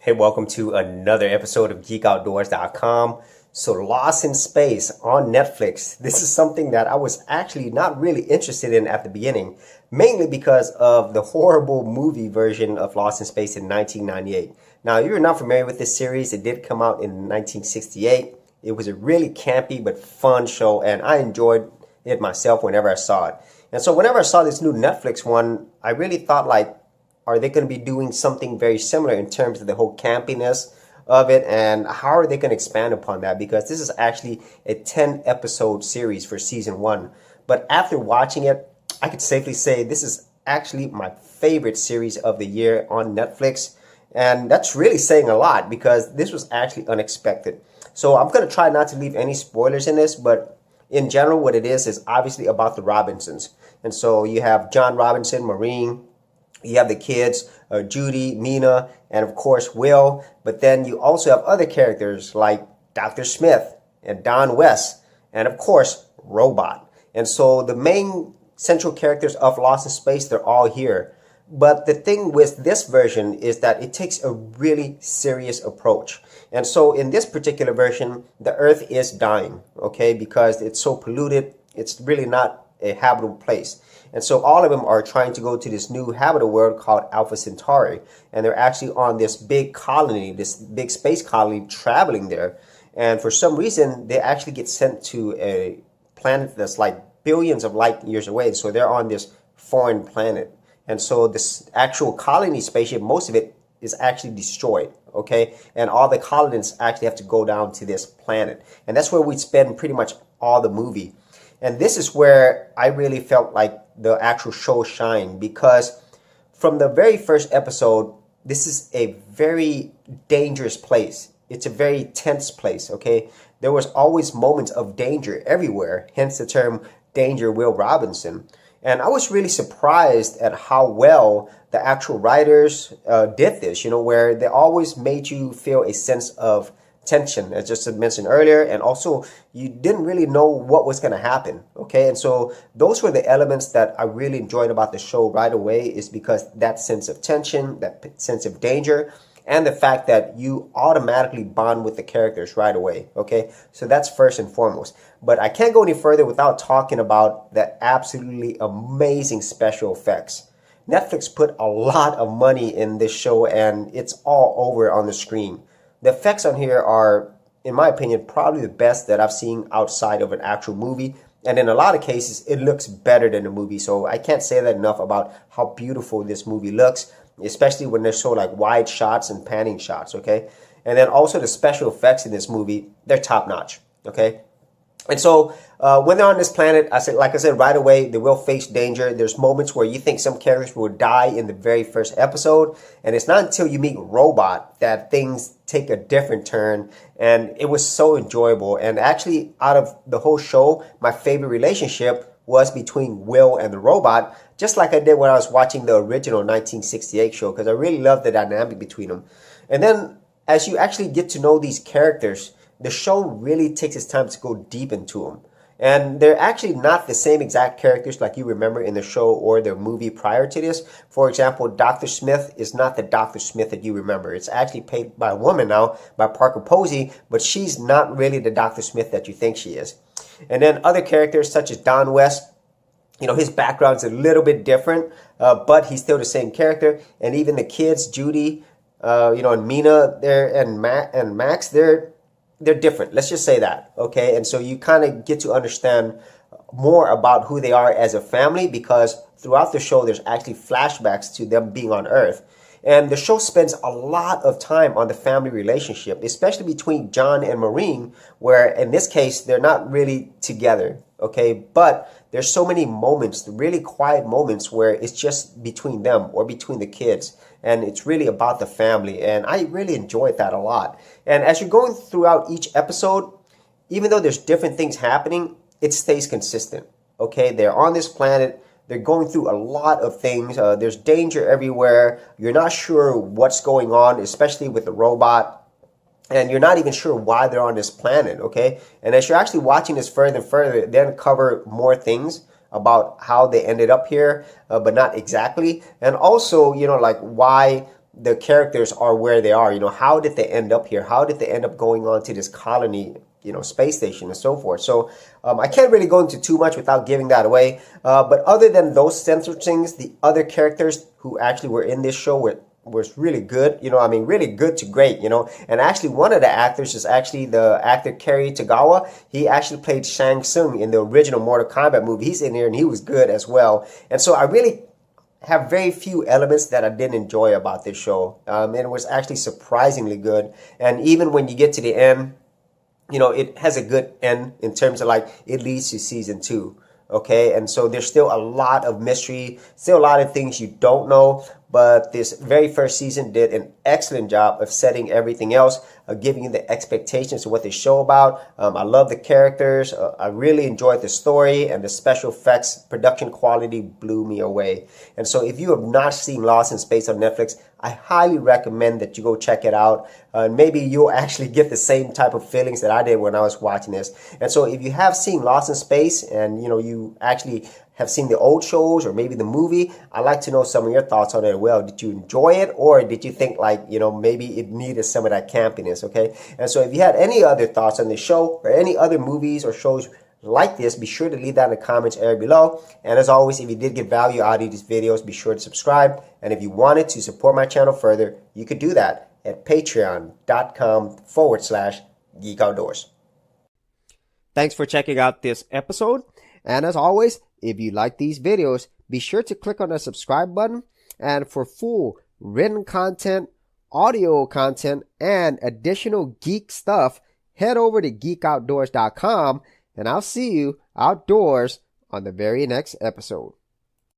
Hey, welcome to another episode of geekoutdoors.com. So Lost in Space on Netflix. This is something that I was actually not really interested in at the beginning, mainly because of the horrible movie version of Lost in Space in 1998. Now, if you're not familiar with this series, it did come out in 1968. It was a really campy but fun show, and I enjoyed it myself whenever I saw it. And so whenever I saw this new Netflix one, I really thought, like, are they going to be doing something very similar in terms of the whole campiness of it, and how are they going to expand upon that? Because this is actually a 10 episode series for season 1. But after watching it, I could safely say this is actually my favorite series of the year on Netflix. And that's really saying a lot because this was actually unexpected. So I'm going to try not to leave any spoilers in this, but in general, what it is obviously about the Robinsons. And so you have John Robinson, Maureen. You have the kids, Judy, Mina, and of course Will. But then you also have other characters like Dr. Smith and Don West, and of course Robot. And so the main central characters of Lost in Space, they're all here. But the thing with this version is that it takes a really serious approach. And so in this particular version, the Earth is dying, okay, because it's so polluted. It's really not a habitable place. And so all of them are trying to go to this new habitable world called Alpha Centauri. And they're actually on this big colony, this big space colony traveling there. And for some reason, they actually get sent to a planet that's like billions of light years away. So they're on this foreign planet. And so this actual colony spaceship, most of it is actually destroyed, okay? And all the colonists actually have to go down to this planet. And that's where we spend pretty much all the movie. And this is where I really felt like the actual show shined, because from the very first episode, this is a very dangerous place. It's a very tense place, okay? There was always moments of danger everywhere, hence the term Danger Will Robinson. And I was really surprised at how well the actual writers did this, where they always made you feel a sense of tension, as just mentioned earlier, and also you didn't really know what was going to happen, okay? And so those were the elements that I really enjoyed about the show right away, is because that sense of tension, that sense of danger, and the fact that you automatically bond with the characters right away, okay? So that's first and foremost. But I can't go any further without talking about the absolutely amazing special effects. Netflix put a lot of money in this show, and it's all over on the screen. The effects on here are, in my opinion, probably the best that I've seen outside of an actual movie. And in a lot of cases, it looks better than the movie. So I can't say that enough about how beautiful this movie looks, especially when there's so like wide shots and panning shots, okay? And then also the special effects in this movie, they're top notch, okay? And so when they're on this planet, like I said, right away, they will face danger. There's moments where you think some characters will die in the very first episode. And it's not until you meet Robot that things take a different turn. And it was so enjoyable. And actually, out of the whole show, my favorite relationship was between Will and the Robot, just like I did when I was watching the original 1968 show, because I really loved the dynamic between them. And then as you actually get to know these characters, the show really takes its time to go deep into them. And they're actually not the same exact characters like you remember in the show or the movie prior to this. For example, Dr. Smith is not the Dr. Smith that you remember. It's actually played by a woman now, by Parker Posey, but she's not really the Dr. Smith that you think she is. And then other characters such as Don West, his background's a little bit different, but he's still the same character. And even the kids, Judy, and Mina, and Max, they're different. Let's just say that, okay? And so you kind of get to understand more about who they are as a family, because throughout the show, there's actually flashbacks to them being on Earth. And the show spends a lot of time on the family relationship, especially between John and Maureen, where in this case, they're not really together, okay? But there's so many moments, really quiet moments, where it's just between them or between the kids. And it's really about the family. And I really enjoyed that a lot. And as you're going throughout each episode, even though there's different things happening, it stays consistent, okay? They're on this planet. They're going through a lot of things. There's danger everywhere. You're not sure what's going on, especially with the Robot. And you're not even sure why they're on this planet, okay? And as you're actually watching this further and further, they uncover more things about how they ended up here, but not exactly. And also, like why the characters are where they are. How did they end up here? How did they end up going on to this colony, space station and so forth? So I can't really go into too much without giving that away. But other than those censored things, the other characters who actually were in this show was really good. Really good to great. And actually, one of the actors is actually the actor cary-hiroyuki. He actually played Shang Tsung in the original Mortal Kombat movie. He's in here and he was good as well. And so I really have very few elements that I didn't enjoy about this show. And it was actually surprisingly good. And even when you get to the end, it has a good end in terms of like it leads to season 2. Okay, and so there's still a lot of mystery, still a lot of things you don't know, but this very first season did an excellent job of setting everything else, giving you the expectations of what they show about. I love the characters. I really enjoyed the story, and the special effects production quality blew me away. And so if you have not seen Lost in Space on Netflix, I highly recommend that you go check it out. Maybe you'll actually get the same type of feelings that I did when I was watching this. And so if you have seen Lost in Space and you actually have seen the old shows or maybe the movie, I'd like to know some of your thoughts on it as well. Did you enjoy it, or did you think like, maybe it needed some of that campiness, okay? And so if you had any other thoughts on the show or any other movies or shows like this, be sure to leave that in the comments area below. And as always, if you did get value out of these videos, be sure to subscribe. And if you wanted to support my channel further, you could do that at patreon.com/Geek Outdoors. Thanks for checking out this episode. And as always, if you like these videos, be sure to click on the subscribe button. And for full written content, audio content, and additional geek stuff, head over to geekoutdoors.com. And I'll see you outdoors on the very next episode.